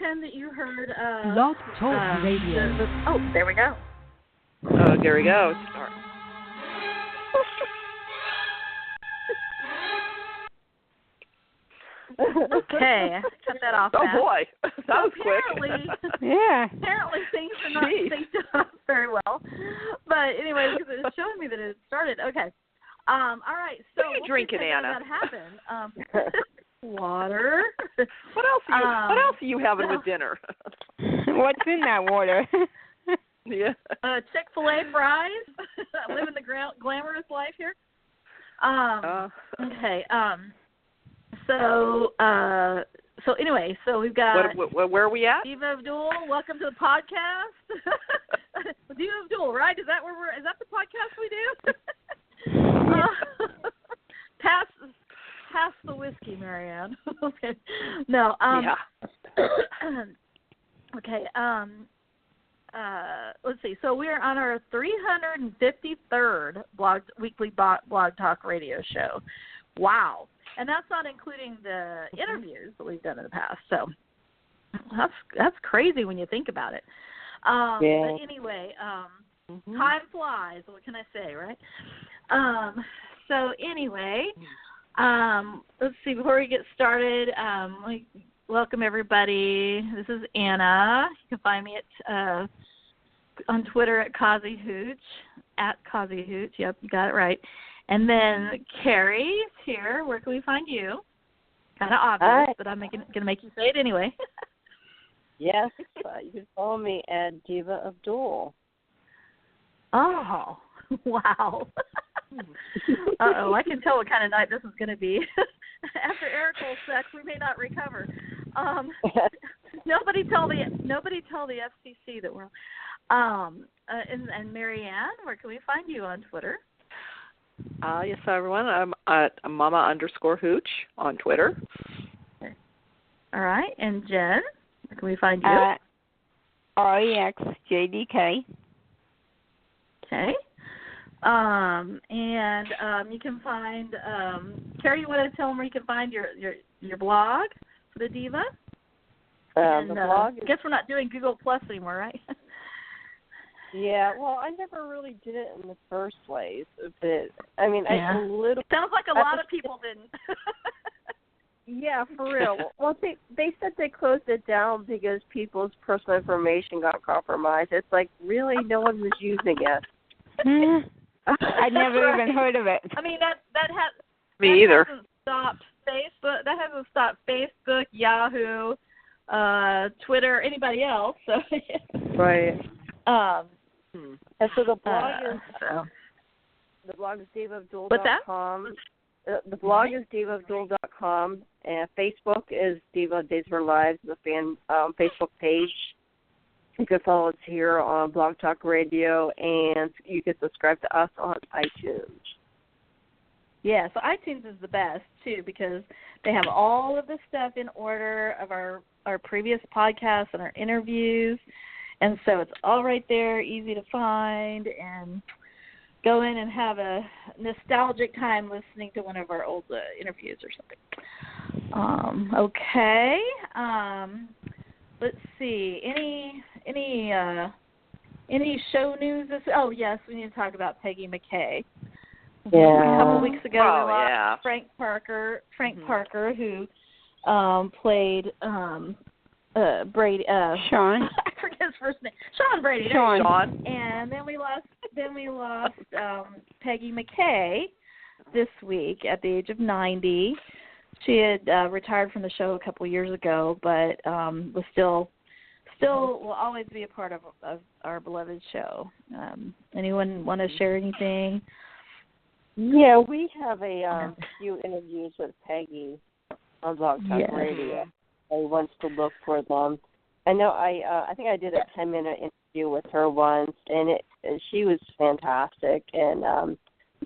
pretend that you heard Blog Talk Radio. Oh, there we go. Oh, there we go. Start. Okay, cut that off. Oh boy, that was quick. Yeah. Apparently things are not synced up very well. But anyway, because it's showing me that it started. Okay. All right. So what are you drinking, Anna? That happened. Water. What else are you having with dinner? What's in that water? Yeah. Chick-fil-A fries. Living the glamorous life here. Okay. So anyway, so we've got where are we at? Diva of DOOL. Welcome to the podcast. Diva of DOOL, right? Is that the podcast we do? Pass the whiskey, Marianne. Okay. No. Yeah. Okay. Let's see. So we're on our 353rd weekly blog talk radio show. Wow. And that's not including the interviews that we've done in the past. So that's crazy when you think about it. But anyway, time flies. What can I say, right? So anyway, let's see. Before we get started, welcome everybody. This is Anna. You can find me at on Twitter at @CauseyHooch. Yep, you got it right. And then Carrie's here. Where can we find you? Kind of obvious, but I'm going to make you say it anyway. Yes, you can follow me at Diva of DOOL. Oh, wow. Uh-oh, I can tell what kind of night this is going to be. After Ericole sex, we may not recover. Nobody tell the FCC that we're. And Marianne, where can we find you on Twitter? Yes, everyone. I'm at mama_hooch on Twitter. Okay. All right. And Jen, where can we find you? REXJDK. Okay. And you can find, Carrie, you want to tell them where you can find your blog for the Diva? The blog I guess we're not doing Google Plus anymore, right? Yeah, well, I never really did it in the first place. I sounds like a lot of people didn't. Yeah, for real. Well, they said they closed it down because people's personal information got compromised. It's like, really, no one was using it. I'd never even heard of it. I mean, that Me either. Hasn't stopped Facebook. That hasn't stopped Facebook, Yahoo, Twitter, anybody else. So. Right. And so the blog is divaofdool.com. What's that? The blog is divaofdool.com, and Facebook is Diva of Days for Lives, the fan Facebook page. You can follow us here on Blog Talk Radio, and you can subscribe to us on iTunes. Yeah, so iTunes is the best, too, because they have all of the stuff in order of our previous podcasts and our interviews. And so it's all right there, easy to find, and go in and have a nostalgic time listening to one of our old interviews or something. Okay. Let's see. Any show news? Oh, yes, we need to talk about Peggy McKay. Yeah. A couple of weeks ago, we lost yeah. Frank Parker, who played Brady. Sean. I forget his first name. Sean Brady. Sean. And then we lost Peggy McKay this week at the age of 90. She had retired from the show a couple of years ago, but was still will always be a part of our beloved show. Anyone want to share anything? Yeah, we have a few interviews with Peggy on Blog Talk Radio. I wants to look for them. I know I think I did a 10-minute interview with her once, and she was fantastic, and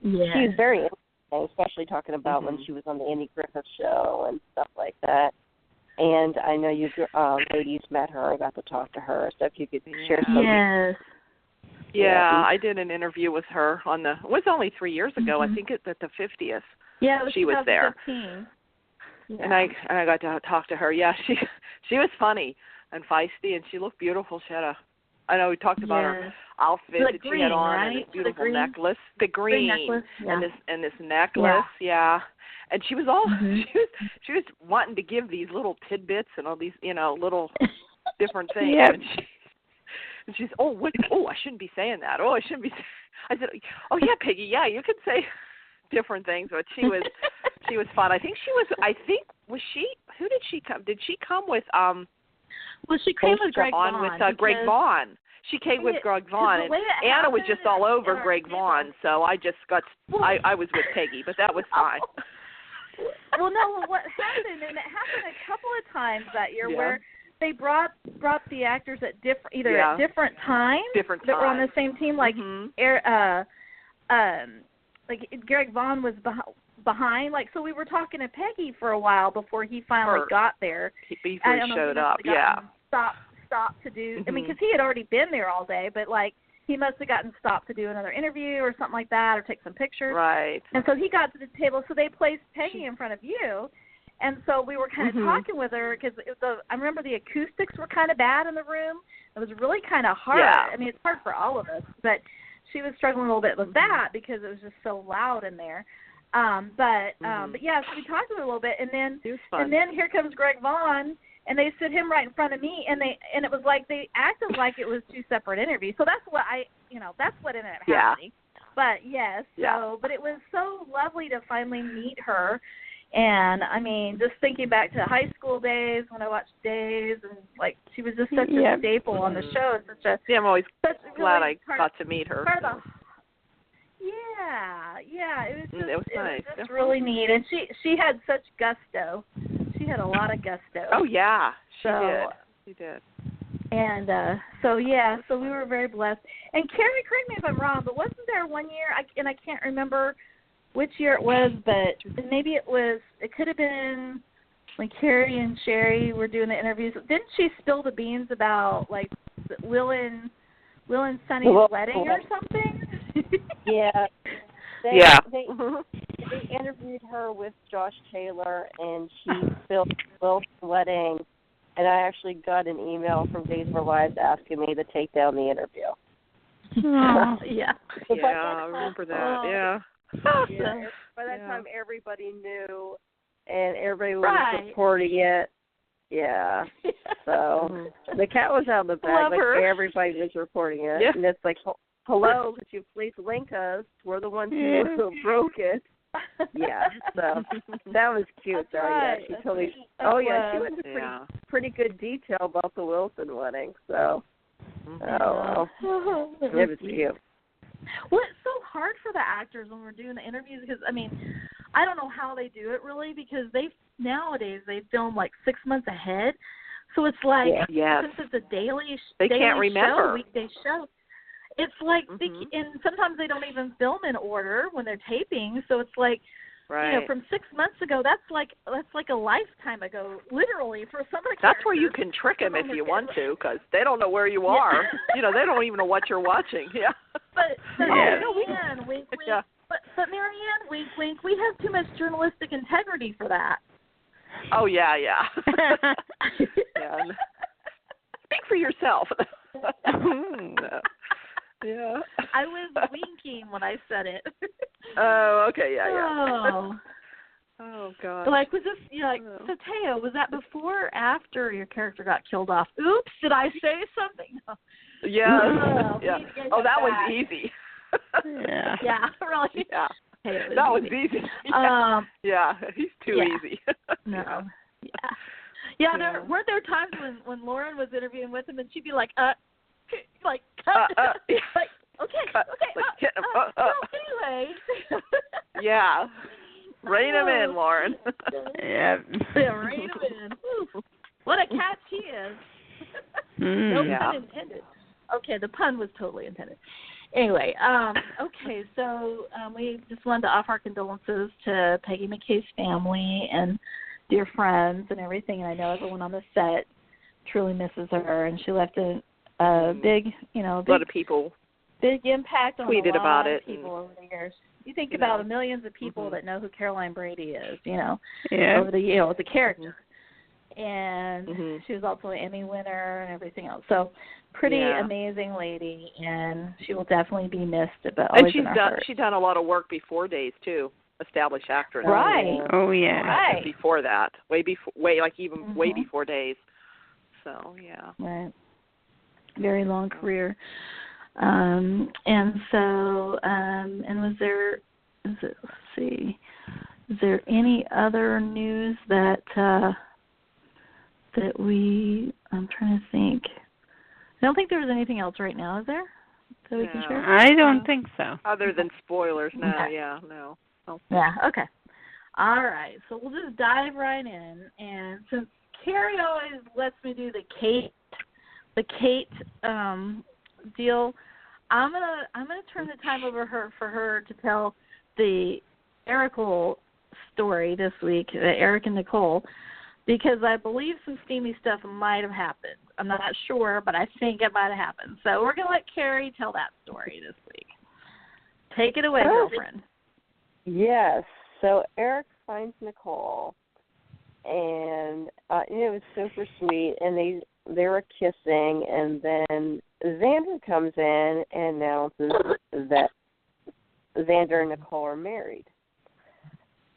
she was very interesting, especially talking about when she was on the Andy Griffith show and stuff like that. And I know you ladies met her. I got to talk to her, so if you could share some. Yes. Yeah, I did an interview with her it was only 3 years ago. I think it's at the 50th. Yeah, it was she was there. Yeah. And I got to talk to her. Yeah, she was funny. and feisty, and she looked beautiful. I know we talked about her outfit that green, she had on, right? and this beautiful necklace, the green necklace, and this necklace, And she was all she was wanting to give these little tidbits and all these little different things. Yep. And she's I shouldn't be saying that. I shouldn't be. I said, oh yeah, Peggy, you could say different things, but she was fun. I think was she? Who did she come? Did she come with Well, she came with Greg Vaughn. With Greg Vaughn. She came with Greg Vaughn, and Anna was just all over Greg Vaughn, so I just got. I was with Peggy, but that was fine. Well, no. What happened, and it happened a couple of times that year, where they brought the actors at different times. That were on the same team, like like Greg Vaughn was behind. Like, so we were talking to Peggy for a while before he finally got there. He showed up. Stopped to do. I mean, because he had already been there all day, but like he must have gotten stopped to do another interview or something like that, or take some pictures. Right. And so he got to the table. So they placed Peggy in front of you, and so we were kind of talking with her because I remember the acoustics were kind of bad in the room. It was really kind of hard. Yeah. I mean, it's hard for all of us, but she was struggling a little bit with that because it was just so loud in there. But yeah, so we talked to her a little bit, and then here comes Greg Vaughn. And they sit him right in front of me, and it was like they acted like it was two separate interviews. So that's what that's what ended up happening. But yes, but it was so lovely to finally meet her. And I mean, just thinking back to high school days when I watched Days, and like she was just such a staple on the show. I'm always glad I got to meet her. It was nice. It was just really neat, and she had such gusto. She had a lot of gusto. Oh yeah, she did. And so we were very blessed. And Carrie, correct me if I'm wrong, but wasn't there one year? I can't remember which year it was, but maybe it could have been when Carrie and Sherry were doing the interviews. Didn't she spill the beans about like Will and Sonny's wedding or something? Yeah. They interviewed her with Josh Taylor, and she spilled Will's wedding. And I actually got an email from Days of Our Lives asking me to take down the interview. I remember that. By that time, everybody knew, and everybody was reporting it. Yeah. So the cat was out of the bag. Everybody was reporting it. Yeah. And it's like, hello, could you please link us? We're the ones who broke it. Yeah, so that was cute. Though. Right. Yeah, she totally. She went into pretty good detail about the Wilson wedding. So, it was cute. Well, it's so hard for the actors when we're doing the interviews because I mean, I don't know how they do it really because nowadays they film like 6 months ahead, so it's like since it's a daily can't remember weekday show. It's like, and sometimes they don't even film in order when they're taping. So it's like, from 6 months ago, that's like a lifetime ago, literally for some of the characters. That's where you can trick them if you want to, because they don't know where you are. They don't even know what you're watching. Yeah. But Marianne, wink, wink. Yeah. But Marianne, wink, wink. We have too much journalistic integrity for that. Oh yeah. Speak for yourself. Yeah. I was winking when I said it. Oh, okay, yeah. Oh God. Like, was this, so Teo, was that before or after your character got killed off? Oops, did I say something? No. Yeah. Oh, that was easy. Yeah, really? Yeah. Hey, that was easy. Yeah, he's too easy. No. Yeah, weren't there times when Lauren was interviewing with him and she'd be like, cut. Like, okay. Anyway. Yeah. Rein him in, Lauren. Yeah, rein him in. Ooh, what a catch he is. No pun intended. Okay, the pun was totally intended. Anyway, okay, so we just wanted to offer our condolences to Peggy McKay's family and dear friends and everything. And I know everyone on the set truly misses her, and she left a big, a lot of people big impact on tweeted a lot about of it people over the years. You think about the millions of people that know who Caroline Brady is, over the the character. and she was also an Emmy winner and everything else. So pretty amazing lady, and she will definitely be missed. But always she's done a lot of work before Days too. Established actress. Right. Oh yeah. Right. Before that, way before Days. So yeah. Right. Very long career. And so, and was there? Let's see. Is there any other news that I'm trying to think. I don't think there's anything else right now, is there? That we can share? I don't think so. Other than spoilers, no. Okay. Yeah, no. Oh. Yeah. Okay. All right. So we'll just dive right in, and since Carrie always lets me do the Kate deal, I'm gonna turn the time over for her to tell the Ericole story this week, Eric and Nicole, because I believe some steamy stuff might have happened. I'm not sure, but I think it might have happened. So we're gonna let Carrie tell that story this week. Take it away, girlfriend. Yes. So Eric finds Nicole, and it was super sweet, and they were kissing, and then Xander comes in and announces that Xander and Nicole are married,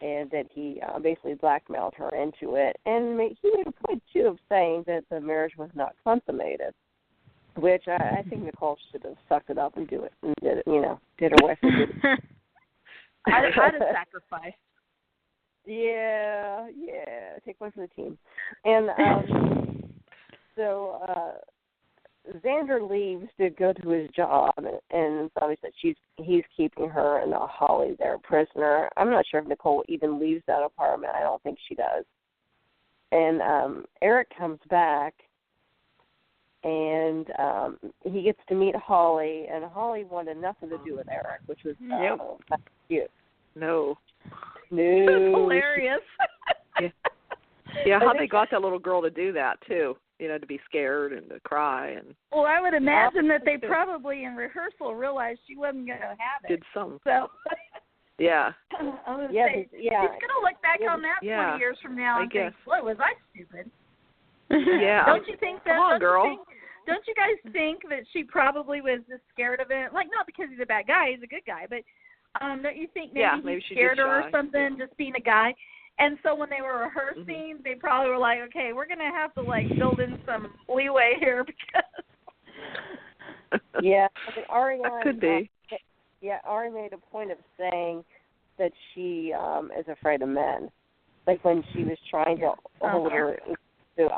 and that he basically blackmailed her into it. And he made a point, too, of saying that the marriage was not consummated, which I think Nicole should have sucked it up and did it, did her wife a duty. I'd have sacrificed. Yeah, take one for the team. And so Xander leaves to go to his job, and Sami said he's keeping her and Holly there prisoner. I'm not sure if Nicole even leaves that apartment. I don't think she does. And Eric comes back, and he gets to meet Holly, and Holly wanted nothing to do with Eric, which was cute. No. That's hilarious. Yeah, how they got that little girl to do that, too. To be scared and to cry. And well, I would imagine that they probably in rehearsal realized she wasn't going to have it. Did some. So. Yeah. I was say, he's going to look back on that 20 years from now and think, boy, was I stupid. Yeah. Don't you think that? Come on, girl. Don't you guys think that she probably was just scared of it? Like, not because he's a bad guy, he's a good guy, but don't you think maybe he scared her or something, just being a guy? And so when they were rehearsing, they probably were like, okay, we're going to have to, build in some leeway here because... Yeah, Ari could be. Ari made a point of saying that she is afraid of men. Like when she was trying to hold her to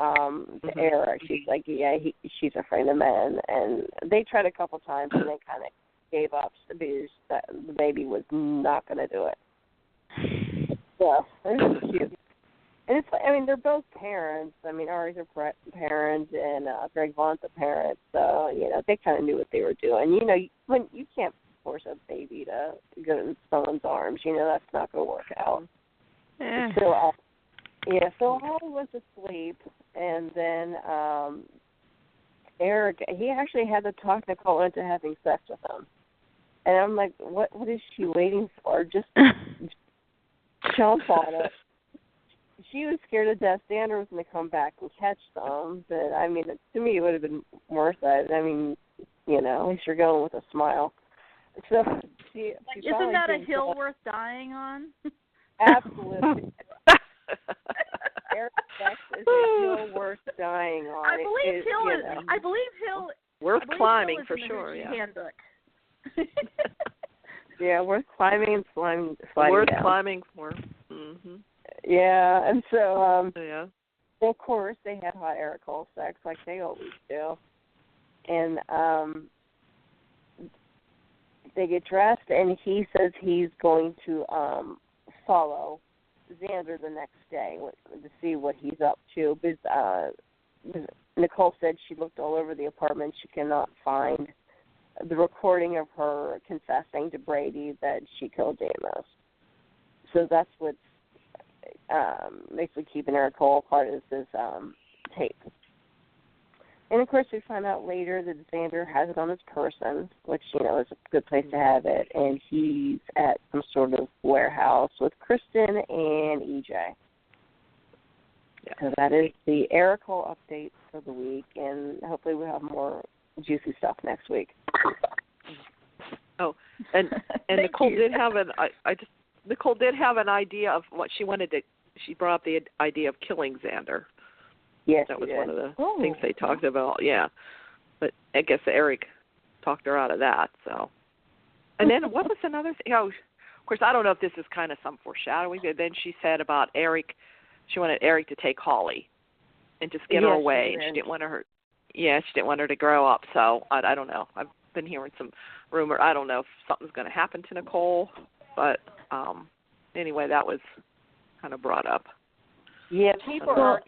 Eric, she's like, she's afraid of men. And they tried a couple times and they kind of gave up because the baby was not going to do it. Yeah, it's cute. And it's they're both parents. Ari's a parent and Greg Vaughn's a parent, so, they kind of knew what they were doing. When you can't force a baby to go in someone's arms, that's not going to work out. Yeah. So Holly was asleep, and then Eric, he actually had to talk Nicole into having sex with him. And I'm like, what is she waiting for? Just jump on it. She was scared to death. Xander was going to come back and catch them. But, to me, it would have been worth it. At least you're going with a smile. So isn't that a hill worth dying on? Absolutely. Eric's sex is a hill worth dying on. I believe Hill worth climbing Hill for sure. Yeah. Handbook. Yeah, worth climbing and sliding worth down. climbing for. Mm-hmm. Yeah, and so yeah. Of course they had hot Ericole sex like they always do, and they get dressed, and he says he's going to follow Xander the next day to see what he's up to. Because Nicole said she looked all over the apartment, she cannot find the recording of her confessing to Brady that she killed Deimos. So that's what's basically keeping Ericole apart is this tape. And, of course, we find out later that Xander has it on his person, which, is a good place to have it, and he's at some sort of warehouse with Kristen and EJ. Yeah. So that is the Ericole update for the week, and hopefully we'll have more juicy stuff next week. Oh, and Nicole did have Nicole did have an idea of what she wanted to. She brought up the idea of killing Xander. Yes, that was one of the things they talked about. Yeah, but I guess Eric talked her out of that. So, and then what was another thing? Oh, of course, I don't know if this is kind of some foreshadowing. But then she said about Eric. She wanted Eric to take Holly and just get her away. And she didn't want her. Yeah, she didn't want her to grow up. So I don't know. I've been hearing some rumor. I don't know if something's going to happen to Nicole, but anyway, that was kind of brought up. Yeah, people are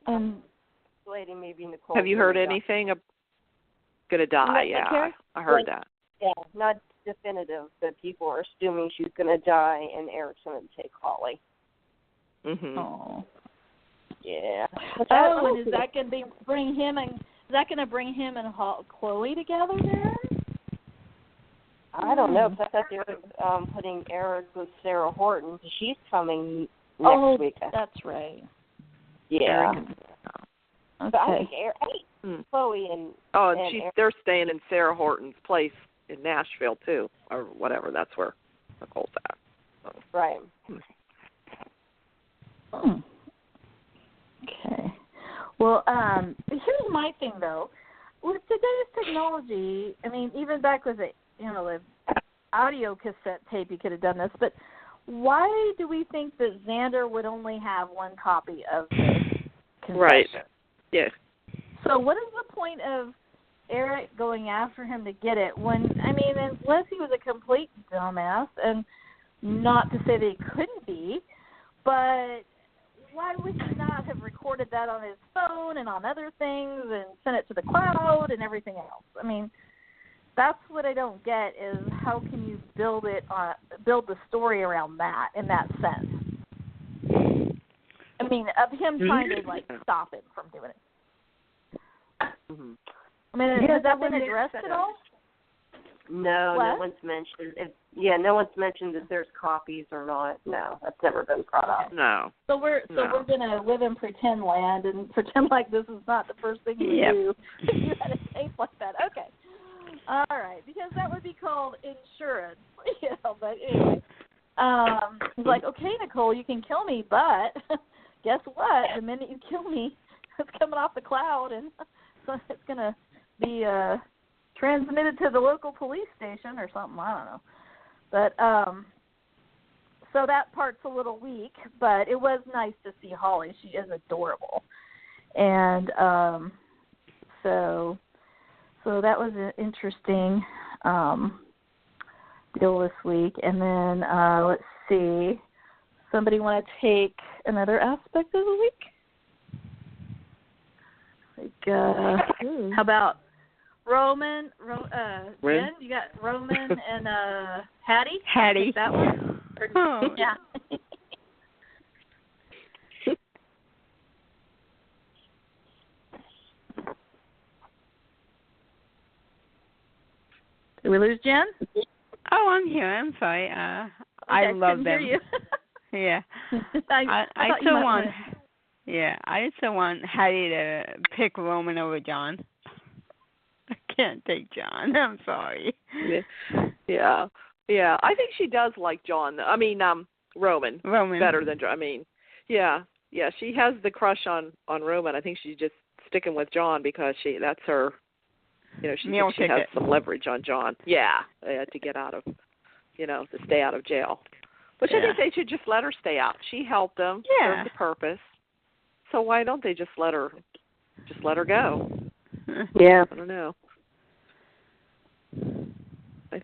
speculating maybe Nicole. Have you heard anything? Going to die? Yeah, I heard that. Yeah, not definitive, but people are assuming she's going to die, and Eric's going to take Holly. Mhm. Oh. Yeah. And is that going to bring him and Chloe together then? I don't know, because I thought they were putting Eric with Sarah Horton. She's coming next week. That's right. Yeah. Okay. But I think Chloe and they're staying in Sarah Horton's place in Nashville too, or whatever. That's where Nicole's at. So. Right. Okay. Well, here's my thing though. With today's technology, I mean, even back with the audio cassette tape, you could have done this. But why do we think that Xander would only have one copy of this confession? Right. Yeah. So what is the point of Eric going after him to get it when, I mean, unless he was a complete dumbass, and not to say that he couldn't be, but why would he not have recorded that on his phone and on other things and sent it to the cloud and everything else? I mean, that's what I don't get is how can you build the story around that in that sense? I mean, of him trying to stop him from doing it. Mm-hmm. I mean, has that been addressed at all? No, no one's mentioned. No one's mentioned if there's copies or not. No, that's never been brought up. No. So we're gonna live in pretend land and pretend like this is not the first thing you do. You had a tape like that, okay? All right, because that would be called insurance, But anyway, he's like, okay, Nicole, you can kill me, but guess what? The minute you kill me, it's coming off the cloud, and so it's gonna be transmitted to the local police station or something. I don't know. But so that part's a little weak, but it was nice to see Holly. She is adorable. And so that was an interesting deal this week. And then let's see. Somebody want to take another aspect of the week? How about Roman, Jen, you got Roman and Hattie? Hattie. That one? Yeah. Did we lose Jen? Oh, I'm here. I'm sorry. I love them. Hear you. Yeah. I still want. Yeah, I still want Hattie to pick Roman over John. I can't take John. I'm sorry. Yeah. I think she does like John. I mean, Roman better than John. I mean, yeah. She has the crush on Roman. I think she's just sticking with John because that's her. She has some leverage on John. Yeah, to get out of, to stay out of jail. Which I think they should just let her stay out. She helped them. Yeah. Served the purpose. So why don't they just let her go? Yeah. I don't know. I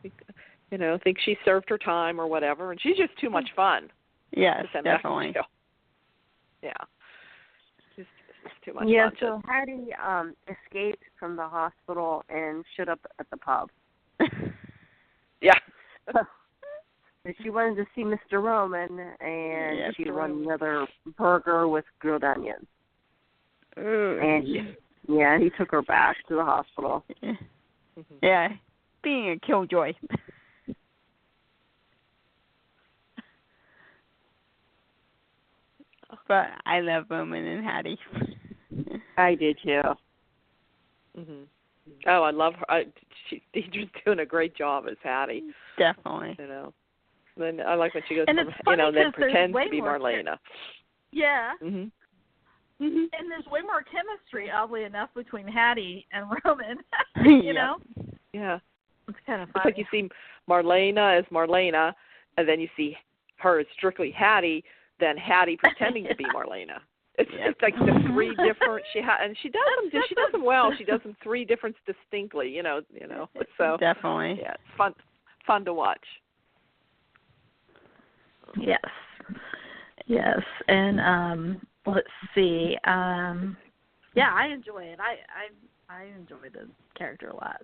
think she served her time or whatever, and she's just too much fun. Yes, definitely. Yeah. She's too much fun. Yeah, so Hattie escaped from the hospital and showed up at the pub. Yeah. She wanted to see Mr. Roman, and she wanted another burger with grilled onions. And he took her back to the hospital. Yeah, being a killjoy. But I love Roman and Hattie. I did too. Mhm. Oh, I love her. Deidre's doing a great job as Hattie. Definitely. You know. Then I like when she goes And from, it's funny then 'cause there's pretends way to be more Marlena. Yeah. Mhm. And there's way more chemistry, oddly enough, between Hattie and Roman. you know? Yeah. It's kind of It's funny. like you see Marlena as Marlena, and then you see her as strictly Hattie, then Hattie pretending to be Marlena. It's like the three different. And she does them well. She does them three different distinctly. You know. So definitely. Yeah, it's fun to watch. Yes, and let's see. Yeah, I enjoy it. I enjoy the character a lot.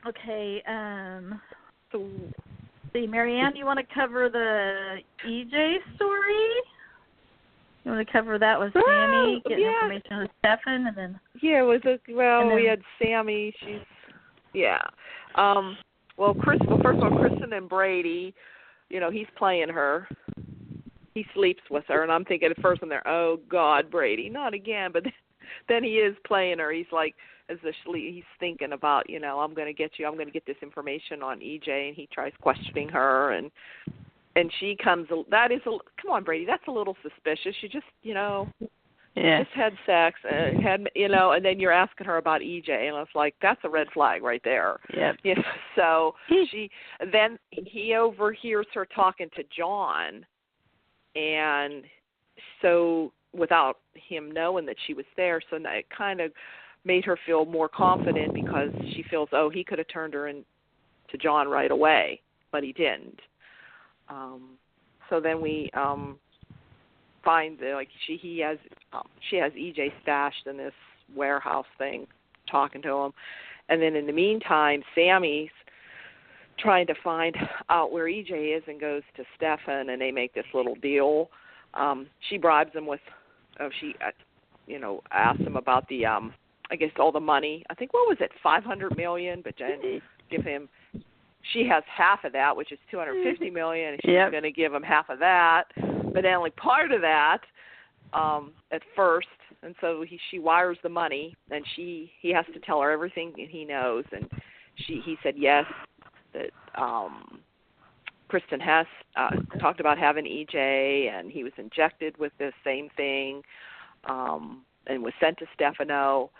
Okay. So, see, Marianne, you want to cover the EJ story? You want to cover that with Sami, get information on Stefan, and then? Yeah, it was we had Sami. Well, first of all, Kristen and Brady. You know, he's playing her. He sleeps with her, and I'm thinking at first, oh God, Brady, not again. But then he is playing her. He's like, he's thinking about, I'm going to get this information on EJ, and he tries questioning her, and she comes. Come on, Brady, that's a little suspicious. You just, just had sex, and then you're asking her about EJ, and it's like that's a red flag right there. Yep. So he overhears her talking to John, and so without him knowing that she was there, so it kind of made her feel more confident because she feels, he could have turned her in to John right away, but he didn't. So then we find that she has EJ stashed in this warehouse thing, talking to him, and then in the meantime, Sami's trying to find out where EJ is and goes to Stefan, and they make this little deal. She bribes him with, she asks him about the, I guess all the money. I think what was it, $500 million, but then give him. She has half of that, which is $250 million, and she's going to give him half of that, but then only part of that at first. And so she wires the money, and he has to tell her everything he knows. And he said yes, that Kristen has talked about having EJ, and he was injected with this same thing, and was sent to Stefano,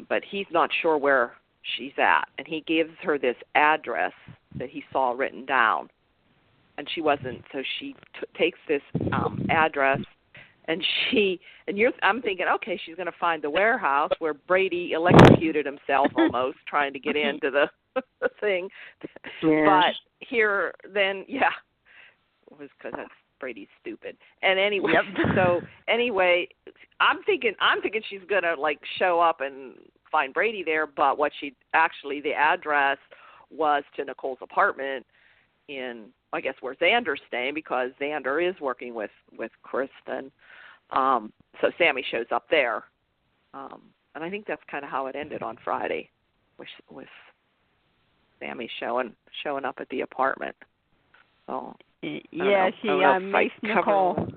but he's not sure where she's at, and he gives her this address that he saw written down, and she wasn't. So she takes this address, and I'm thinking, okay, she's going to find the warehouse where Brady electrocuted himself almost trying to get into the thing. Yeah. But here, then, it was because that's Brady's stupid. And anyway, I'm thinking she's going to show up and find Brady there, but the address was to Nicole's apartment in, I guess, where Xander's staying, because Xander is working with Kristen. So Sami shows up there. And I think that's kind of how it ended on Friday, with Sami showing up at the apartment. So she makes Nicole.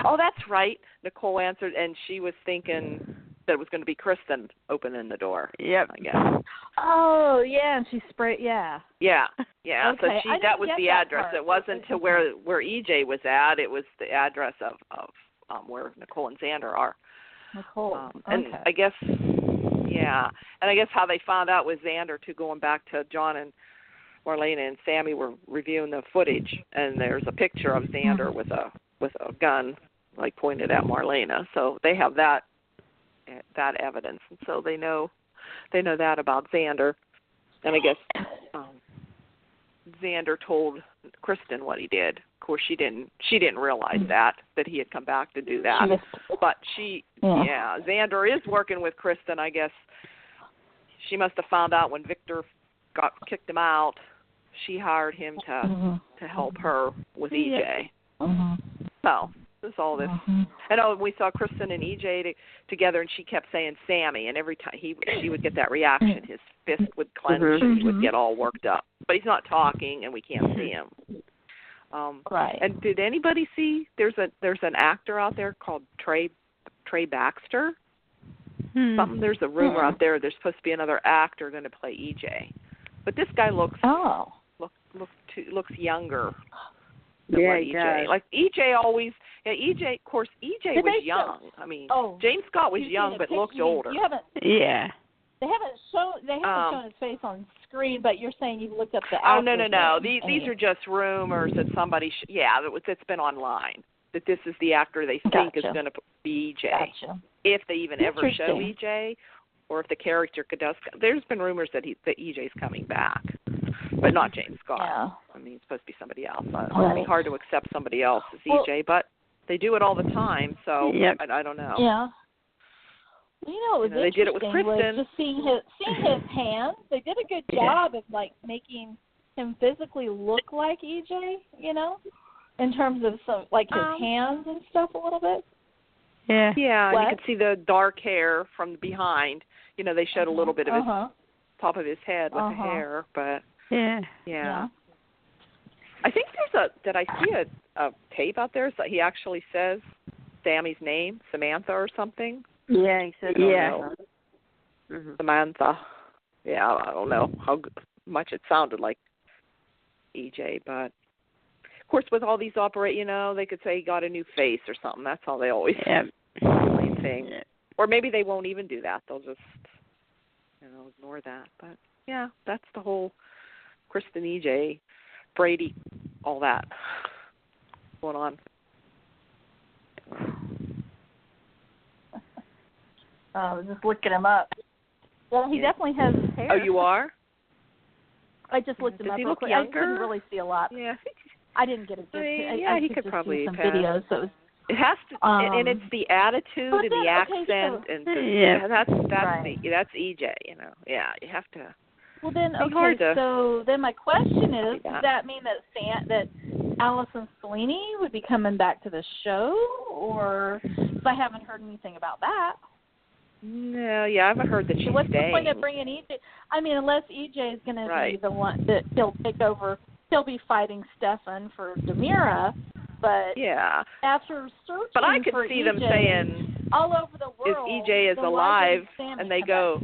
Oh, that's right. Nicole answered, and she was thinking that it was going to be Kristen opening the door. Yep. I guess. Oh, yeah, and she sprayed. Yeah. Yeah. Okay. So that was the address. Part. It wasn't to where EJ was at. It was the address of where Nicole and Xander are. Nicole. And I guess, and I guess how they found out was Xander going back to John and Marlena and Sami were reviewing the footage, and there's a picture of Xander with a gun pointed at Marlena. So they have that evidence, and so they know that about Xander. And I guess Xander told Kristen what he did. Of course, she didn't realize that he had come back to do that. But Xander is working with Kristen. I guess she must have found out when Victor kicked him out. She hired him to help her with EJ. So there's all this. And we saw Kristen and EJ together, and she kept saying Sami, and every time she would get that reaction, his fist would clench, and he would get all worked up. But he's not talking, and we can't see him. Right. And did anybody see? There's an actor out there called Trey Baxter. There's a rumor out there. There's supposed to be another actor going to play EJ, but this guy looks younger than what EJ. Does. Like EJ always. Yeah, EJ. Of course, EJ was young. I mean, James Scott was young but looked older. You haven't. Yeah. They haven't shown his face on screen, but you're saying you've looked up the Oh, actor's no. name. These are just rumors that somebody that's been online, that this is the actor they think is going to be EJ. Gotcha. If they even ever show EJ, or if the character does. There's been rumors that EJ's coming back, but not James Scott. Yeah. I mean, it's supposed to be somebody else. It'd be hard to accept somebody else as EJ, but they do it all the time, so I don't know. Yeah. You know, it was they did it with Kristen. Was just seeing his hands. They did a good job of making him physically look like EJ. You know, in terms of his hands and stuff a little bit. Yeah. Yeah, and you could see the dark hair from behind. You know, they showed a little bit of his top of his head with the hair, but yeah. I think did I see a tape out there? So he actually says Sammy's name, Samantha or something. Yeah, he said Samantha. Yeah, I don't know how much it sounded like EJ, but of course with all these they could say he got a new face or something. That's how they always thing. Yeah. Or maybe they won't even do that. They'll just ignore that. But yeah, that's the whole Kristen, EJ, Brady, all that going on. I was just looking him up. Well, he definitely has his hair. Oh, you are? I just looked him up. Does he real look quick. younger? I couldn't really see a lot. Yeah. I didn't get a good. He could just probably see some pass. videos. So it was. It has to, and it's the attitude and the accent, that's EJ. Yeah, you have to. Well then, so then my question is, does that mean that Allison Salini would be coming back to the show, or because I haven't heard anything about that. No, I haven't heard that she's What's staying. the point of bringing EJ? I mean, unless EJ is going to be the one that he'll take over. He'll be fighting Stefan for Demira, but after searching but I could for see EJ, them saying all over the world, if EJ is alive and they go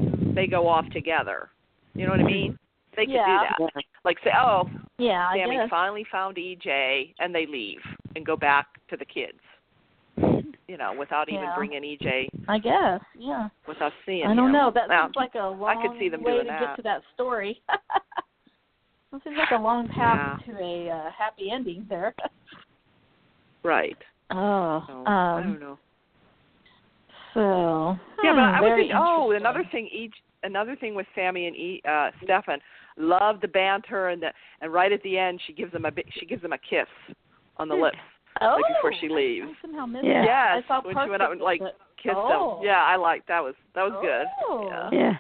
off together. You know what I mean? They could do that. Like say, Sammy finally found EJ, and they leave and go back to the kids. Without even bringing EJ. I guess, without seeing I don't him. know. That seems like a long I could see them way doing to that. get to that story. It seems like a long path to a happy ending there. Right. Oh. So, I don't know. So. But I would think. Another thing with Sami and Stefan, loved the banter and right at the end she gives them a kiss on the lips. Before she leaves. Yes, when she went up and kissed them. Yeah, I liked that. Was good. Yeah.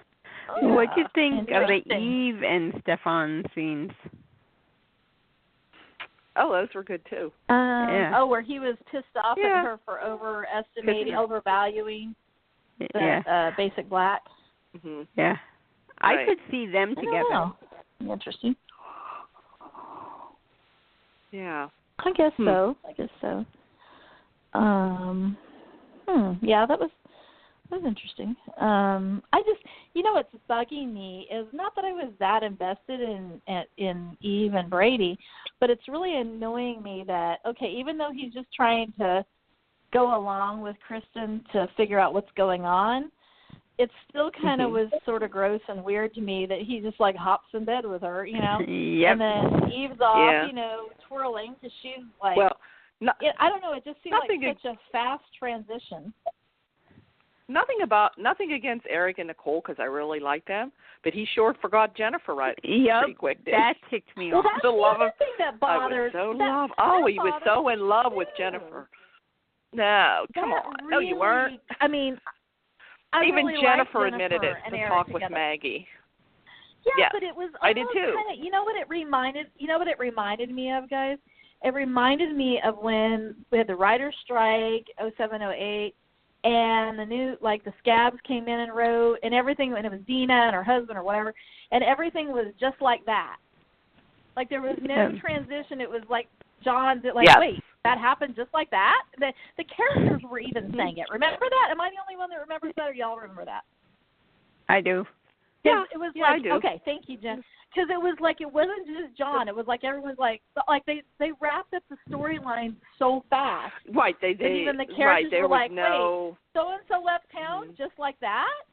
What do you think of the Eve and Stefan scenes? Oh, those were good too. Oh, where he was pissed off at her for overvaluing the basic black. Mm-hmm. Yeah, I could see them together. Interesting. Yeah. I guess so. Yeah, that was interesting. I just, what's bugging me is not that I was that invested in Eve and Brady, but it's really annoying me that even though he's just trying to go along with Kristen to figure out what's going on, it still kind of was sort of gross and weird to me that he just hops in bed with her, and then Eve's off, twirling because she's I don't know, it just seemed like such a fast transition. Nothing against Eric and Nicole because I really like them, but he sure forgot Jennifer pretty quick. That ticked me off. That's the other thing that bothered. He was so in love with Jennifer. No, come on. Really, no, you weren't. I mean, even really Jennifer admitted it and to Eric talk together. with Maggie. Yeah, but it was I did too. You know what it reminded me of, guys? It reminded me of when we had the writer's strike, 07-08, and the new, the scabs came in and wrote, and everything, and it was Dina and her husband or whatever, and everything was just like that. There was no transition. It was John did, like, yes. wait, that happened just like that? The characters were even saying it. Remember that? Am I the only one that remembers that, or y'all remember that? I do. Yeah, it was I do. Okay, thank you, Jen. Because it was like, it wasn't just John. It was like everyone's like they wrapped up the storyline so fast. Right, they even the characters there were was like, no... wait, so-and-so left town just like that?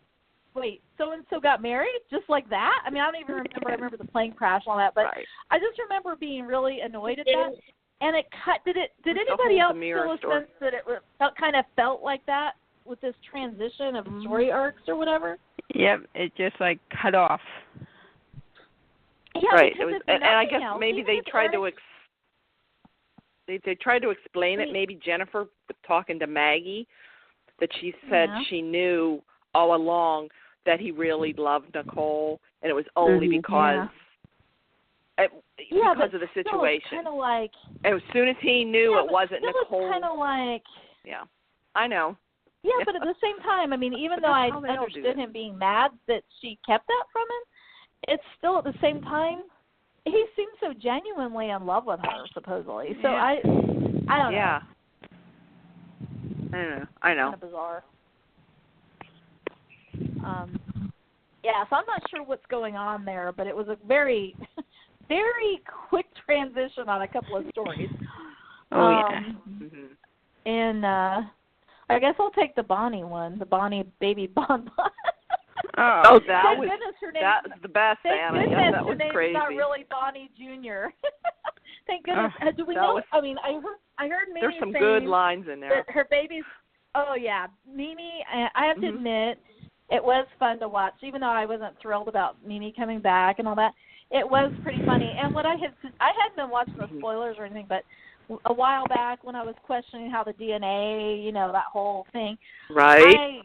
Wait, so-and-so got married just like that? I mean, I don't even remember. I remember the plane crash and all that, but I just remember being really annoyed at that. And it cut. Did anybody else feel a sense that it kind of felt like that with this transition of story arcs or whatever? Yep, it just like cut off. Yeah, right. It was, and I guess else, maybe they tried to they tried to explain it. Maybe Jennifer was talking to Maggie, that she said she knew all along that he really loved Nicole, and it was only because because of the situation. Kind of like, as soon as he knew it wasn't Nicole. Kind of like. Yeah, I know. Yeah, but at the same time, I mean, even though I understood him being mad that she kept that from him, it's still at the same time, he seems so genuinely in love with her, supposedly. So I don't know. Yeah. I know. Kind of bizarre. So I'm not sure what's going on there, but it was a very, very quick transition on a couple of stories. And I guess I'll take the Bonnie one, the Bonnie baby bonbon. That was the best, Anna. Yes, that was crazy. Not really Bonnie Jr. Thank goodness. Do we know? I mean, I heard Mimi there's some saying good lines in there. Her baby's. Oh yeah, Mimi. I have to admit, it was fun to watch, even though I wasn't thrilled about Mimi coming back and all that. It was pretty funny. And what I hadn't been watching the spoilers or anything, but a while back when I was questioning how the DNA, that whole thing. Right.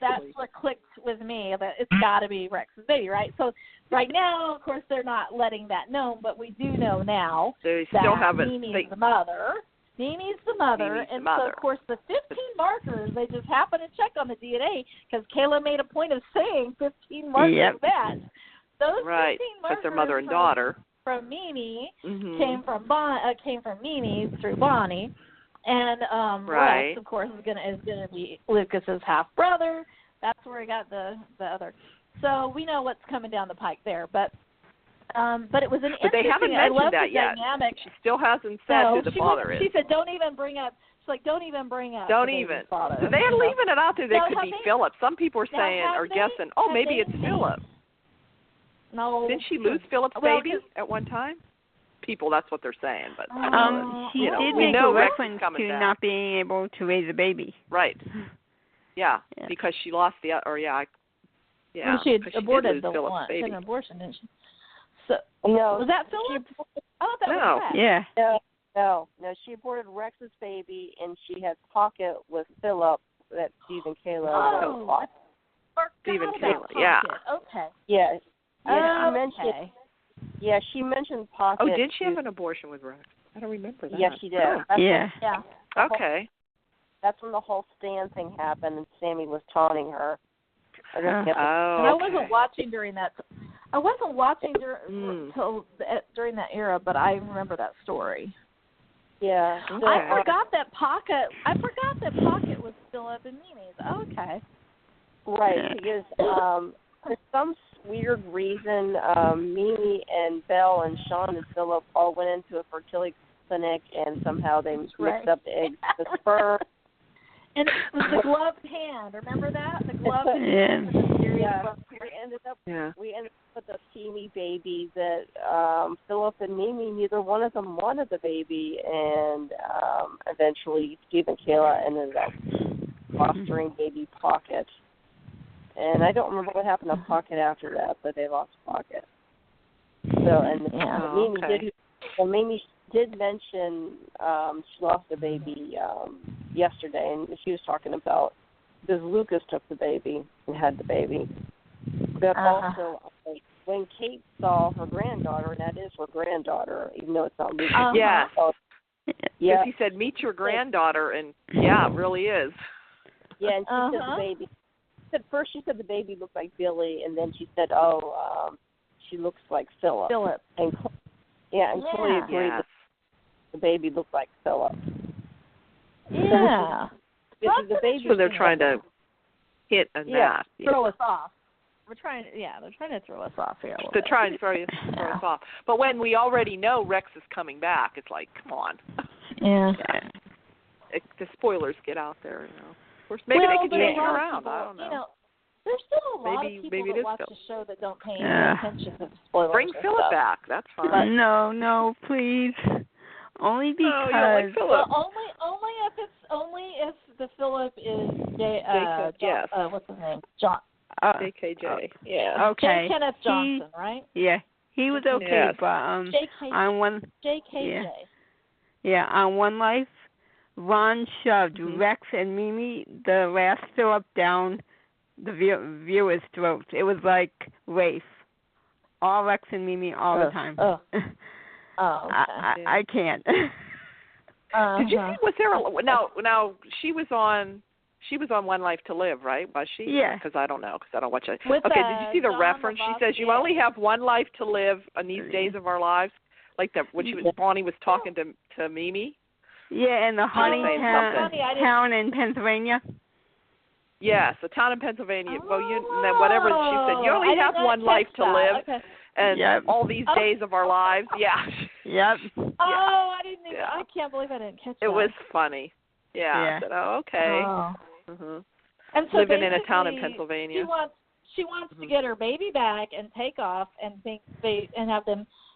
That's what clicked with me, that it's got to be Rex's baby, right? So right now, of course, they're not letting that known, but we do know now they still haven't. Mimi's the mother. Mimi's the mother. So, of course, the 15 markers, they just happen to check on the DNA because Kayla made a point of saying 15 markers match. Those 15 markers that's their mother and daughter. From Mimi came from Mimi through Bonnie, and Rex, of course, is gonna be Lucas's half brother. That's where he got the other. So we know what's coming down the pike there, but it was an interesting. But they haven't mentioned that yet. Dynamic. She still hasn't said who the father is. She said, "Don't even bring up." She's like, "Don't even bring up." Don't even. Father. So they're leaving it out there. That could be Philip. Some people are saying or guessing. Oh, maybe it's Philip. No. Didn't she lose Philip's baby at one time? People, that's what they're saying. But she did make a reference to not being able to raise a baby. Right. Yeah, because she lost the Well, she had aborted the one. She had an abortion, didn't she? So was that Philip? I thought that was Rex. Yeah. No. She aborted Rex's baby, and she had Pocket with Philip that Steve and Kayla. Steve and Kayla. Yeah. Okay. Yeah. She mentioned Pocket. Oh, did she have an abortion with Rex? I don't remember that. Yes, she did. Okay. That's when the whole Stan thing happened, and Sami was taunting her. I wasn't watching during that. I wasn't watching during that era, but I remember that story. Yeah. So, I forgot that Pocket was Philip and Mimi's. Okay. Right, because for some weird reason, Mimi and Belle and Sean and Philip all went into a fertility clinic, and somehow they mixed up the eggs with the sperm. And it was the gloved hand. Remember that? The gloved hand. We ended up with a teeny baby that Philip and Mimi, neither one of them wanted the baby, and eventually Steve and Kayla ended up fostering baby Pocket. And I don't remember what happened to Pocket after that, but they lost Pocket. So, Mimi did mention she lost a baby yesterday, and she was talking about because Lucas took the baby and had the baby. But also, when Kate saw her granddaughter, and that is her granddaughter, even though it's not Lucas. Because he said, meet your granddaughter, and it really is. Yeah, and she said the baby. First she said the baby looked like Billy, and then she said, she looks like Philip. And Chloe agreed that the the baby looked like Philip. Yeah. The baby. So they're trying to hit a knot. Throw us off. They're trying to throw us off here a little bit. To try and throw us off. But when we already know Rex is coming back, it's like, come on. Yeah. The spoilers get out there, you know. Of course, maybe they can change it around. People, I don't know. You know, there's still a lot of people that watch the show that don't pay any attention to the spoilers. Bring Philip back. That's fine. No, please. Only because. No, you don't like Philip. Well, only if the Philip is what's his name? John. JKJ. Yeah. Okay. J. Kenneth Johnson, right? Yeah, he was okay, yes. but on one. JKJ. Yeah, on One Life, Ron shoved Rex and Mimi, the last Philip, down the viewer's throats. It was like Rafe. All Rex and Mimi all the time. Okay. I can't. Did you see? Was there now? She was on One Life to Live, right? Was she? Yeah. Because I don't know. Because I don't watch it. With, okay. Did you see the John reference? She says you only have one life to live on these days of our lives. Like that when Bonnie was talking to Mimi. Yeah, in the Huntington town in Pennsylvania. Yes, a town in Pennsylvania. Well, whatever she said, you only have one life to live, and all these days of our lives. Yeah. Yep. Oh, I didn't even. I can't believe I didn't catch that. It was funny. Yeah. I said, okay. Oh. Mm-hmm. And so living in a town in Pennsylvania. She wants to get her baby back and take off and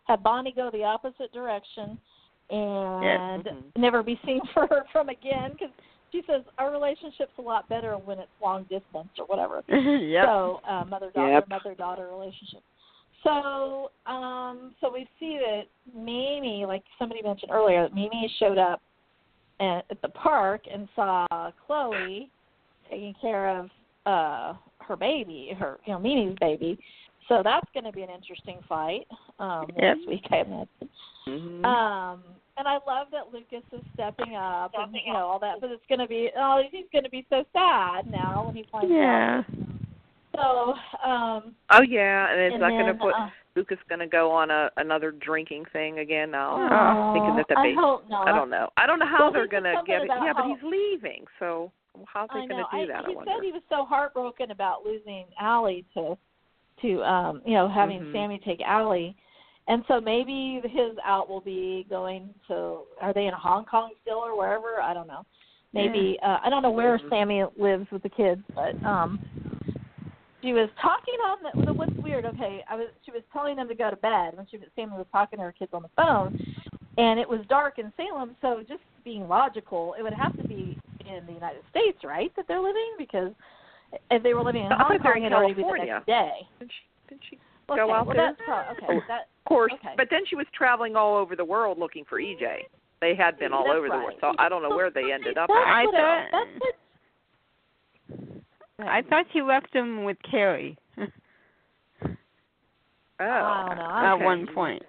have Bonnie go the opposite direction and never be seen from again, because she says our relationship's a lot better when it's long distance or whatever. Yep. So mother-daughter relationship. So so we see that Mimi, like somebody mentioned earlier, that Mimi showed up at the park and saw Chloe taking care of her baby, Mimi's baby. So that's going to be an interesting fight next week, I imagine. Mm-hmm. And I love that Lucas is stepping up and all that, but it's going to be he's going to be so sad now when he finds out. So. And it's not going to put. Lucas going to go on another drinking thing again now. Thinking that the baby. I don't know. I don't know how they're going to get it. Yeah, but he's leaving, so how's they going to do that? He said he was so heartbroken about losing Allie to having Sami take Allie. And so maybe his out will be going to, are they in Hong Kong still or wherever? I don't know. Maybe, I don't know where Sami lives with the kids, but she was talking on what's weird, she was telling them to go to bed when Sami was talking to her kids on the phone, and it was dark in Salem, so just being logical, it would have to be in the United States, right, that they're living? Because if they were living in Hong Kong, it'd already be the next day. Didn't she go out there? Of course. Okay. But then she was traveling all over the world looking for EJ. They had been all over the world, so I don't know where they ended up. I thought she left him with Carrie. At one point.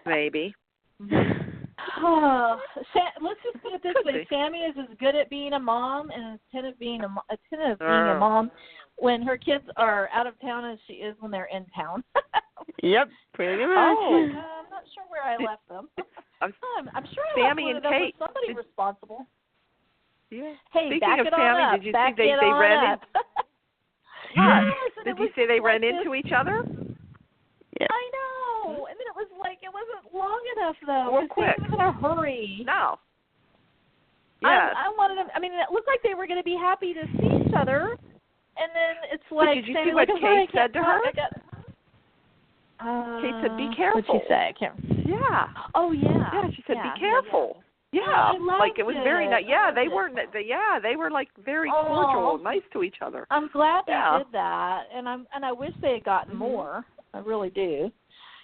Maybe. Let's just put it this way: Sami is as good at being a mom and attentive of being a mom when her kids are out of town as she is when they're in town. Yep, pretty much. I'm not sure where I left them. I'm sure Sami and Kate. Somebody responsible. Yeah. Hey, speaking of Sami, did you see they ran into? Did you say they ran into each other? Yeah. I know, and then it was like it wasn't long enough though. Or quick. He was in a hurry. No. Yeah. I wanted them. I mean, it looked like they were going to be happy to see each other, and then it's like. Did you see what Kate said to her? Kate said, "Be careful." What'd she say? I can't. Yeah. Oh yeah. Yeah, she said, "Be careful." Yeah, like it was very nice. Yeah, they were. Yeah, they were like very cordial, and nice to each other. I'm glad they did that, and I wish they had gotten more. I really do.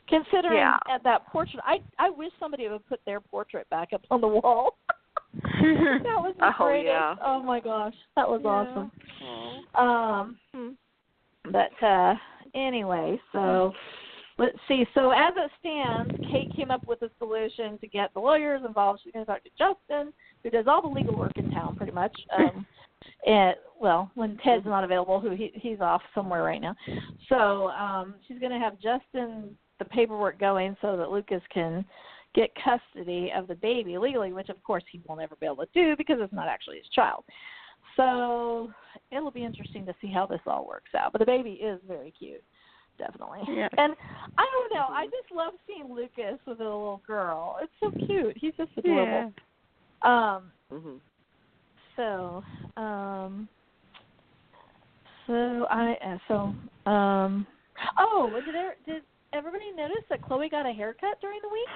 Considering at that portrait, I wish somebody would put their portrait back up on the wall. That was the greatest. Yeah. Oh my gosh, that was awesome. But anyway, so. Let's see. So as it stands, Kate came up with a solution to get the lawyers involved. She's going to talk to Justin, who does all the legal work in town pretty much. When Ted's not available, he's off somewhere right now. So she's going to have Justin the paperwork going so that Lucas can get custody of the baby legally, which of course he will never be able to do because it's not actually his child. So it'll be interesting to see how this all works out. But the baby is very cute, definitely. Yeah. And I don't know, I just love seeing Lucas with a little girl. It's so cute. He's just adorable. Yeah. Did everybody notice that Chloe got a haircut during the week?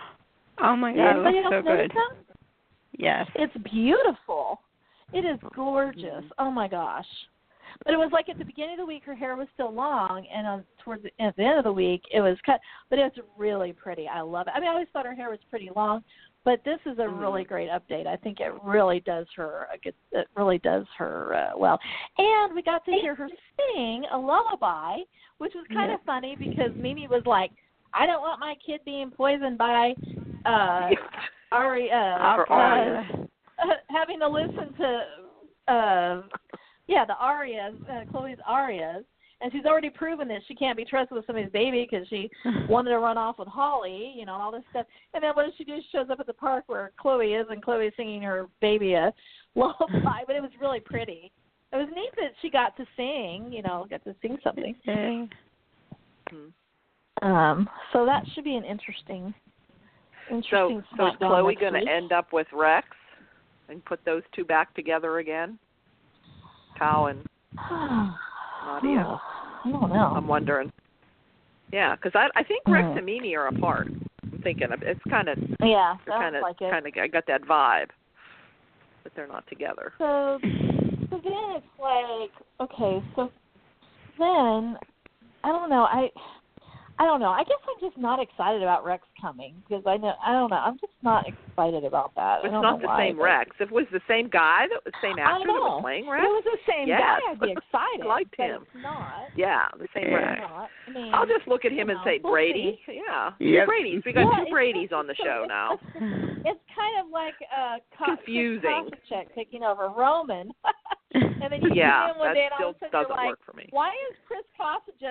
Oh my God, it looks so good. That? Yes. It's beautiful. It is gorgeous. Oh my gosh. But it was like at the beginning of the week her hair was still long, and at the end of the week it was cut. But it's really pretty. I love it. I mean, I always thought her hair was pretty long, but this is a really great update. I think it really does her well. And we got to hear her sing a lullaby, which was kind of funny because Mimi was like, "I don't want my kid being poisoned by Aria." Having to listen to the arias, Chloe's arias, and she's already proven that she can't be trusted with somebody's baby because she wanted to run off with Holly, and all this stuff. And then what does she do? She shows up at the park where Chloe is, and Chloe's singing her baby a lullaby, but it was really pretty. It was neat that she got to sing, got to sing something. So that should be an interesting So is Chloe going to end up with Rex and put those two back together again? Kyle and Nadia. I don't know. I'm wondering. Yeah, because I think Rex and Mimi are apart. I'm thinking it's kind of I got that vibe, but they're not together. So then it's like, okay, so then I don't know. I guess I'm just not excited about Rex coming because I don't know. I'm just not excited about that. It's not the same Rex. If it was the same guy, the same actor that was playing Rex. If it was the same guy, I'd be excited. I liked him. It's not. Yeah, the same Rex. I mean, I'll just look at him and say Brady. Yeah, Brady's. We got two Bradys on the show now. It's kind of like confusing. Chris taking over Roman. And then you see him one day and all of a sudden you're like, work for me. Why is Chris Kosachek,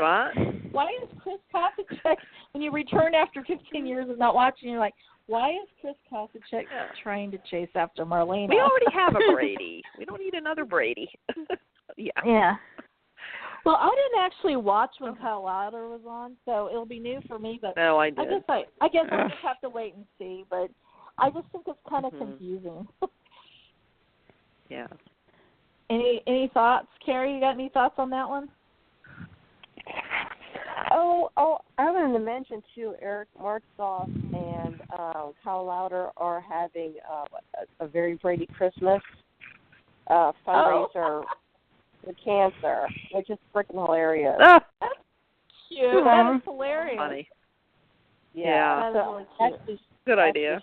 when you return after 15 years of not watching, you're like, why is Chris Kosachek trying to chase after Marlena? We already have a Brady. We don't need another Brady. Yeah. Well, I didn't actually watch when Kyle Lauder was on, so it'll be new for me. But no, I did. I guess I'll just have to wait and see. But I just think it's kind of confusing. Yeah. Any thoughts, Carrie? You got any thoughts on that one? Oh, I wanted to mention too. Eric Martzoff and Kyle Lauder are having a very Brady Christmas fundraiser for cancer, which is freaking hilarious. Oh, that's cute. That is hilarious. Funny. Yeah, that's really cute. Good idea.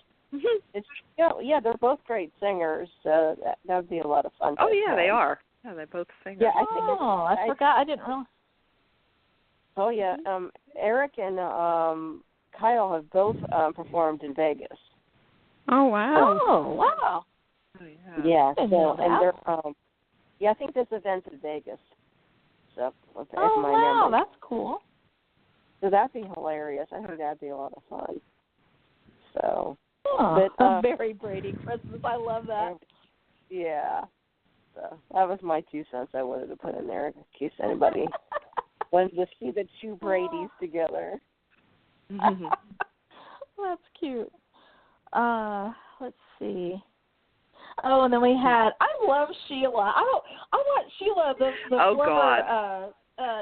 They're both great singers, so that would be a lot of fun. Oh yeah, they are. Yeah, they both sing. Yeah, I forgot. I didn't realize. Oh yeah, Eric and Kyle have both performed in Vegas. Oh wow. Oh wow. Oh, yeah. Yeah. So and they're I think this event's in Vegas. So if my memory. That's cool. So that'd be hilarious. I think that'd be a lot of fun. So. Oh, a very Brady Christmas. I love that. Yeah. So that was my 2 cents I wanted to put in there in case anybody wanted to see the two Bradys together. That's cute. Let's see. Oh, and then we had. I love Sheila. I want Sheila the former. God.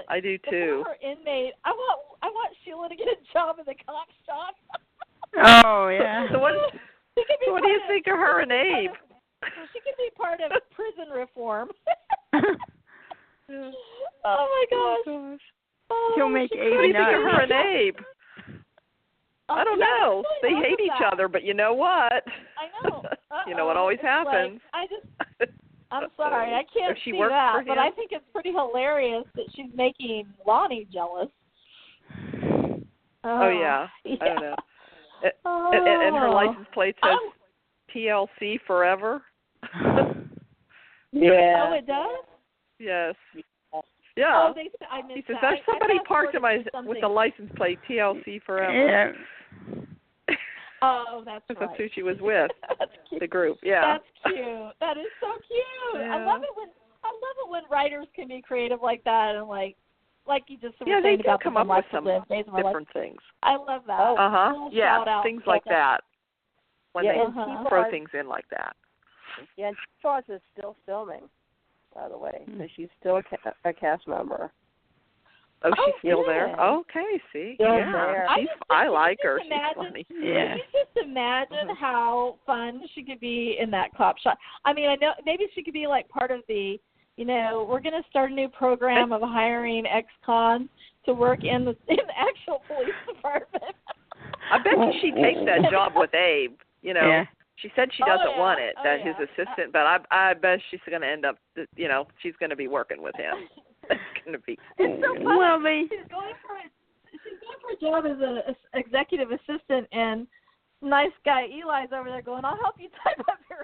I do too. The former inmate. I want Sheila to get a job in the cop shop. Oh yeah. So what do you think of her and Abe? She could be part of prison reform. Oh my gosh. She'll make Abe What do you think of her and Abe? I don't know. They hate each other, but you know what? I know. You know what always happens. I'm sorry, I can't see works that, for him? but I think it's pretty hilarious that she's making Lonnie jealous. Oh yeah. I don't know. And her license plate says TLC forever. Yeah. Oh, it does? Yes. Yeah. Oh, I missed he says, that. there's somebody parked with the license plate TLC forever. Yeah. Oh, that's right. That's who she was with. That's cute. The group, yeah. That's cute. That is so cute. Yeah. I love it when writers can be creative like that and like you just were saying they do about come the up with some Days of different things. I love that. Yeah, things like that. When they throw things in like that. Yeah, and Jaws is still filming, by the way. So she's still a cast member. Oh, she's still good. there? Okay, see. Still yeah. there. I like her. She's imagine, funny. Yeah. Can you just imagine how fun she could be in that cop shop? I mean, I know maybe she could be like part of the, we're going to start a new program of hiring ex-cons to work in the actual police department. I bet you she takes that job with Abe, Yeah. She said she doesn't want it, his assistant, but I bet she's going to end up, she's going to be working with him. It's going to be. It's so funny. She's going for a job as an executive assistant, and nice guy Eli's over there going, "I'll help you type up your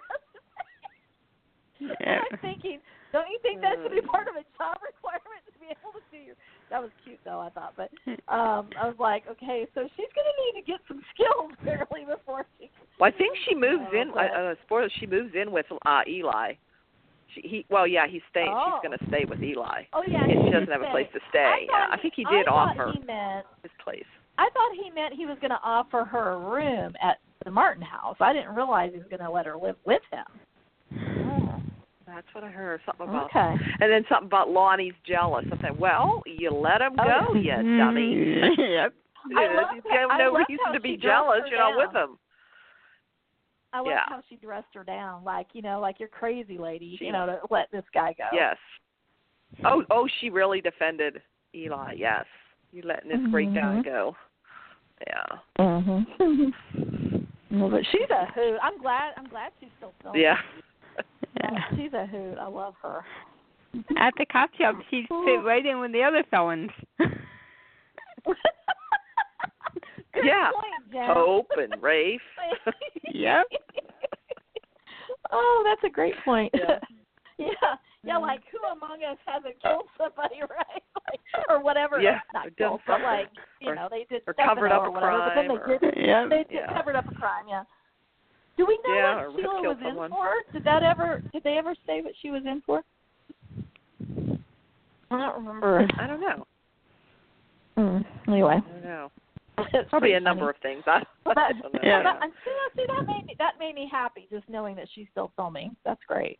resume." Yeah. And I'm thinking, don't you think that should be part of a job requirement to be able to do your? That was cute though, I thought, but I was like, okay, so she's going to need to get some skills apparently before she. Well, I think she moves in. Spoiler: she moves in with Eli. He's staying. Oh. She's going to stay with Eli. Oh yeah, she doesn't have a place to stay. I think he did offer his place. I thought he meant he was going to offer her a room at the Martin house. I didn't realize he was going to let her live with him. Oh, that's what I heard. Something about. Okay. And then something about Lonnie's jealous. I said, well, you let him go, you dummy. Yep. You have no reason to be jealous. You're not with him. I love how she dressed her down, like you're crazy, lady, to let this guy go. Yes. Oh, she really defended Eli. Yes, you letting this great guy go. Yeah. Well, but she's a hoot. I'm glad she's still filming. Yeah. She's a hoot. I love her. At the cop shop, she'd fit right in with the other felons. Good point, Jen. Hope and Rafe. Yep. Oh, that's a great point. Yeah. Like who among us hasn't killed somebody, right? Or whatever. Yeah. Not killed, but they did or covered up a crime. They covered up a crime. Yeah. Do we know what Sheila was in for? Did they ever say what she was in for? I don't remember. I don't know. Anyway. I don't know. Probably a number of things. I don't know. See, that made me happy just knowing that she's still filming. That's great.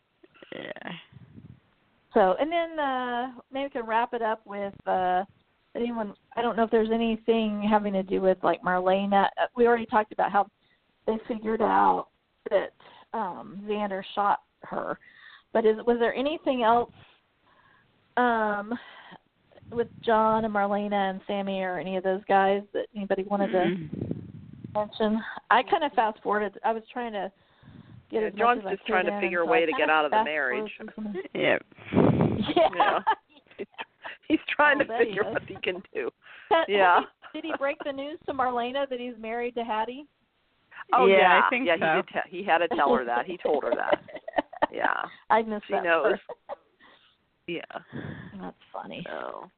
Yeah. So, and then maybe we can wrap it up with anyone. I don't know if there's anything having to do with like Marlena. We already talked about how they figured out that Xander shot her, but was there anything else with John and Marlena and Sami or any of those guys that anybody wanted to mention? I kind of fast forwarded. I was trying to get as John's much as just trying to figure a way to get out of the marriage. Yep. Yeah. He's trying to figure what he can do. Did he break the news to Marlena that he's married to Hattie? Oh yeah, I think so. He had to tell her that. He told her that. Yeah. I missed that. She knows. Yeah. That's funny. So.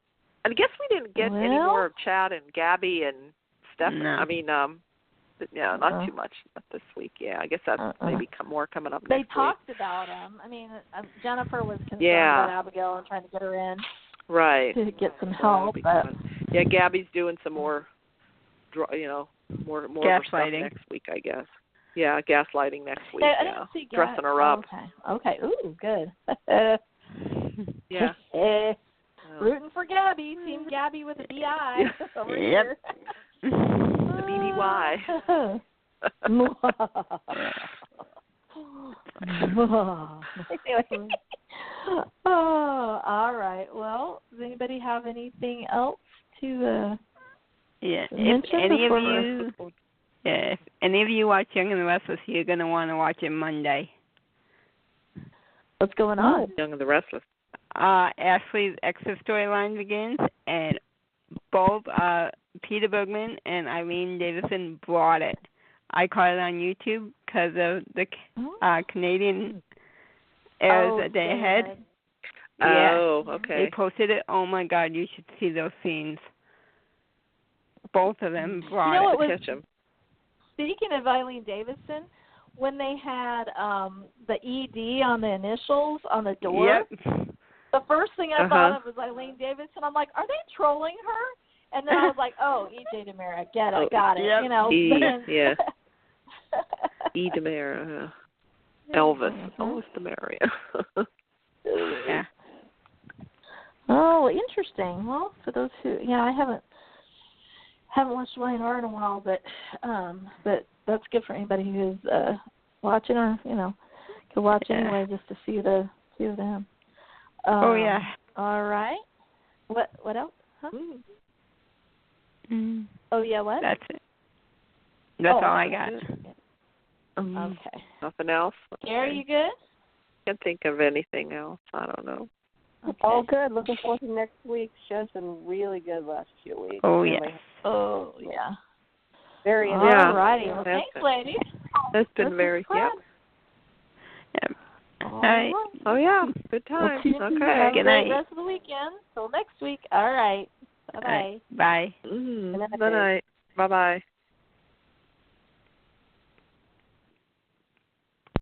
And I guess we didn't get any more of Chad and Gabby and Stefan. No. I mean, not too much this week. Yeah, I guess that's maybe more coming up next week. They talked about him. I mean, Jennifer was concerned about Abigail and trying to get her in. Right. To get some help. But Gabby's doing some more, more gaslighting next week, I guess. Yeah, gaslighting next week. I didn't see dressing her up. Okay. Ooh, good. Yeah. Rooting for Gabby. Team Gabby with a B-I over here. The BBY. All right. Well, does anybody have anything else to mention? If any of you watch Young and the Restless, you're going to want to watch it Monday. What's going on? Young and the Restless. Ashley's exit storyline begins, and both Peter Bergman and Eileen Davison brought it. I caught it on YouTube because of the Canadian airs that they had. Oh, okay. They posted it. Oh, my God, you should see those scenes. Both of them brought it. The speaking of Eileen Davidson, when they had the ED on the initials on the door, Yep. the first thing I thought of was Eileen Davidson. I'm like, are they trolling her? And then I was like, oh, E.J. DeMera, got it. Yep. You know, yeah. E. DeMera. Elvis. Elvis DeMera. Yeah. Oh, interesting. Well, for those who, I haven't watched Y&R in a while, but that's good for anybody who's watching, or could watch anyway just to see them. Oh yeah. All right. What else? Huh? Mm. Oh yeah. What? That's it. That's all I got. Okay. Nothing else? Gary, you good? Can't think of anything else. I don't know. Okay. All good. Looking forward to next week's show's been really good last few weeks. Oh really. yes. Oh yeah. Very Yeah. interesting. All righty. Well, That's thanks, ladies. That's been This very, is fun. yep. Yep. All right. Oh, yeah. Good time. Have Okay. a Good great night. rest of the weekend. Till next week. All right. Bye-bye. All right. Bye. Good night. Bye-bye.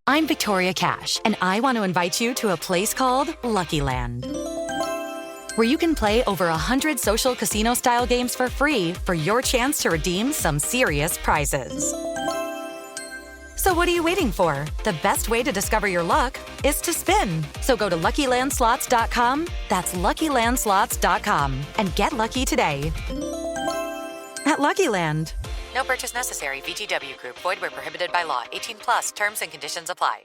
I'm Victoria Cash, and I want to invite you to a place called Lucky Land, where you can play over 100 social casino-style games for free for your chance to redeem some serious prizes. So what are you waiting for? The best way to discover your luck is to spin. So go to LuckyLandSlots.com, that's LuckyLandSlots.com, and get lucky today. At Lucky Land. No purchase necessary. VGW Group. Void where prohibited by law. 18+. Terms and conditions apply.